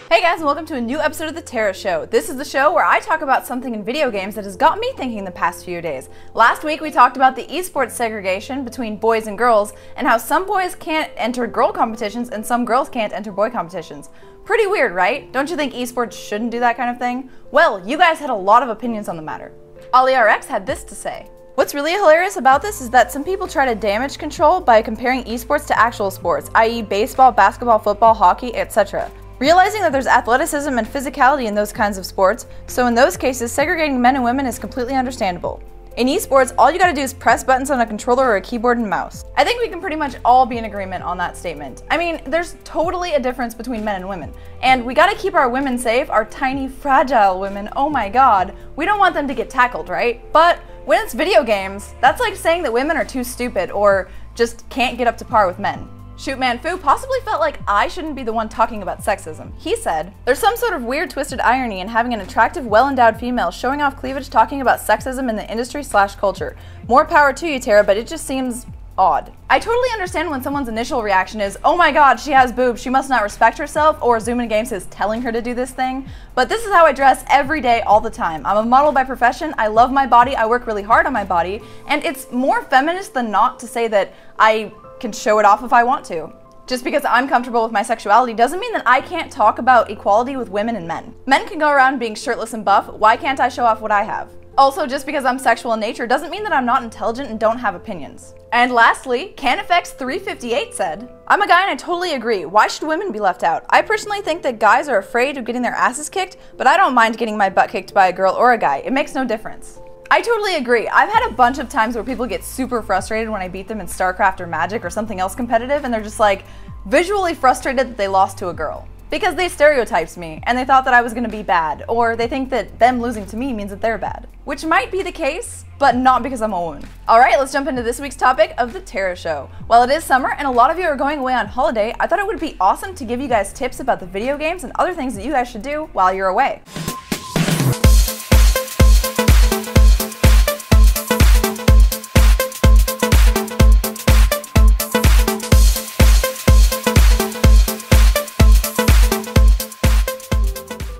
Hey guys, and welcome to a new episode of The Tara Show. This is the show where I talk about something in video games that has got me thinking the past few days. Last week we talked about the esports segregation between boys and girls, and how some boys can't enter girl competitions and some girls can't enter boy competitions. Pretty weird, right? Don't you think esports shouldn't do that kind of thing? Well, you guys had a lot of opinions on the matter. OllieRx had this to say. What's really hilarious about this is that some people try to damage control by comparing esports to actual sports, i.e. baseball, basketball, football, hockey, etc. Realizing that there's athleticism and physicality in those kinds of sports, so in those cases, segregating men and women is completely understandable. In esports, all you gotta do is press buttons on a controller or a keyboard and mouse. I think we can pretty much all be in agreement on that statement. I mean, there's totally a difference between men and women. And we gotta keep our women safe, our tiny, fragile women, oh my god. We don't want them to get tackled, right? But when it's video games, that's like saying that women are too stupid or just can't get up to par with men. Shootman Fu possibly felt like I shouldn't be the one talking about sexism. He said, "There's some sort of weird twisted irony in having an attractive, well-endowed female showing off cleavage talking about sexism in the industry/culture. More power to you, Tara, but it just seems odd." I totally understand when someone's initial reaction is, "Oh my god, she has boobs, she must not respect herself," or Zoomin Games is telling her to do this thing. But this is how I dress every day, all the time. I'm a model by profession, I love my body, I work really hard on my body, and it's more feminist than not to say that I can show it off if I want to. Just because I'm comfortable with my sexuality doesn't mean that I can't talk about equality with women and men. Men can go around being shirtless and buff, why can't I show off what I have? Also, just because I'm sexual in nature doesn't mean that I'm not intelligent and don't have opinions. And lastly, CanFX358 said, "I'm a guy and I totally agree. Why should women be left out? I personally think that guys are afraid of getting their asses kicked, but I don't mind getting my butt kicked by a girl or a guy. It makes no difference." I totally agree. I've had a bunch of times where people get super frustrated when I beat them in StarCraft or Magic or something else competitive, and they're just like visually frustrated that they lost to a girl. Because they stereotyped me, and they thought that I was gonna be bad, or they think that them losing to me means that they're bad. Which might be the case, but not because I'm a woman. Alright, let's jump into this week's topic of The Tara Show. While it is summer and a lot of you are going away on holiday, I thought it would be awesome to give you guys tips about the video games and other things that you guys should do while you're away.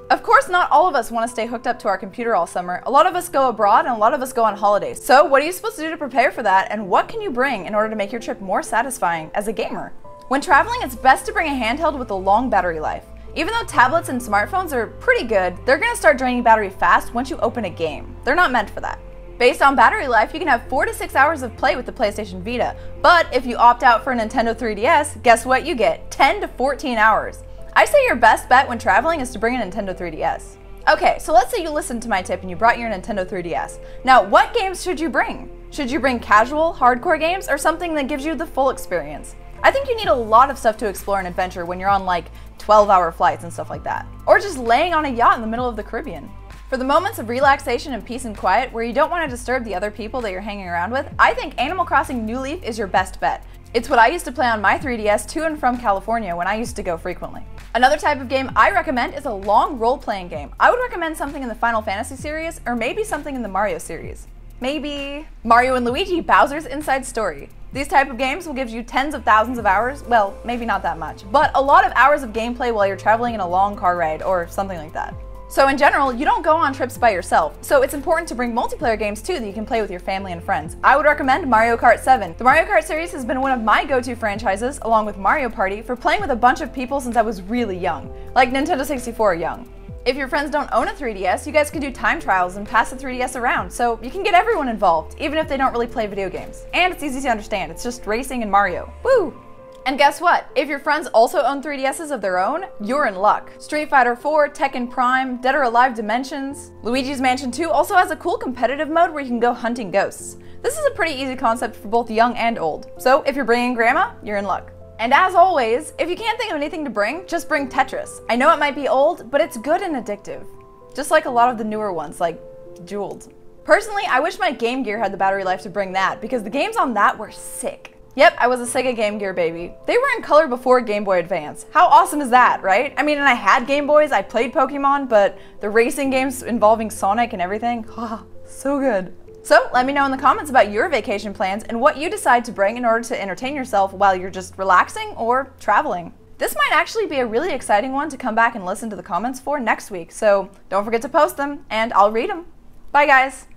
Of course, not all of us want to stay hooked up to our computer all summer. A lot of us go abroad and a lot of us go on holidays. So what are you supposed to do to prepare for that, and what can you bring in order to make your trip more satisfying as a gamer? When traveling, it's best to bring a handheld with a long battery life. Even though tablets and smartphones are pretty good, they're going to start draining battery fast once you open a game. They're not meant for that. Based on battery life, you can have 4 to 6 hours of play with the PlayStation Vita. But if you opt out for a Nintendo 3DS, guess what you get? 10 to 14 hours. I say your best bet when traveling is to bring a Nintendo 3DS. Okay, so let's say you listened to my tip and you brought your Nintendo 3DS. Now, what games should you bring? Should you bring casual, hardcore games, or something that gives you the full experience? I think you need a lot of stuff to explore and adventure when you're on like 12-hour flights and stuff like that. Or just laying on a yacht in the middle of the Caribbean. For the moments of relaxation and peace and quiet where you don't want to disturb the other people that you're hanging around with, I think Animal Crossing New Leaf is your best bet. It's what I used to play on my 3DS to and from California when I used to go frequently. Another type of game I recommend is a long role-playing game. I would recommend something in the Final Fantasy series, or maybe something in the Mario series. Maybe Mario and Luigi, Bowser's Inside Story. These type of games will give you tens of thousands of hours, well, maybe not that much, but a lot of hours of gameplay while you're traveling in a long car ride, or something like that. So in general, you don't go on trips by yourself, so it's important to bring multiplayer games too that you can play with your family and friends. I would recommend Mario Kart 7. The Mario Kart series has been one of my go-to franchises, along with Mario Party, for playing with a bunch of people since I was really young, like Nintendo 64 young. If your friends don't own a 3DS, you guys can do time trials and pass the 3DS around, so you can get everyone involved, even if they don't really play video games. And it's easy to understand, it's just racing and Mario. Woo! And guess what? If your friends also own 3DSs of their own, you're in luck. Street Fighter 4, Tekken Prime, Dead or Alive Dimensions. Luigi's Mansion 2 also has a cool competitive mode where you can go hunting ghosts. This is a pretty easy concept for both young and old. So if you're bringing grandma, you're in luck. And as always, if you can't think of anything to bring, just bring Tetris. I know it might be old, but it's good and addictive. Just like a lot of the newer ones, like Jeweled. Personally, I wish my Game Gear had the battery life to bring that, because the games on that were sick. Yep, I was a Sega Game Gear baby. They were in color before Game Boy Advance. How awesome is that, right? I mean, and I had Game Boys, I played Pokemon, but the racing games involving Sonic and everything, so good. So let me know in the comments about your vacation plans and what you decide to bring in order to entertain yourself while you're just relaxing or traveling. This might actually be a really exciting one to come back and listen to the comments for next week, so don't forget to post them, and I'll read them. Bye guys!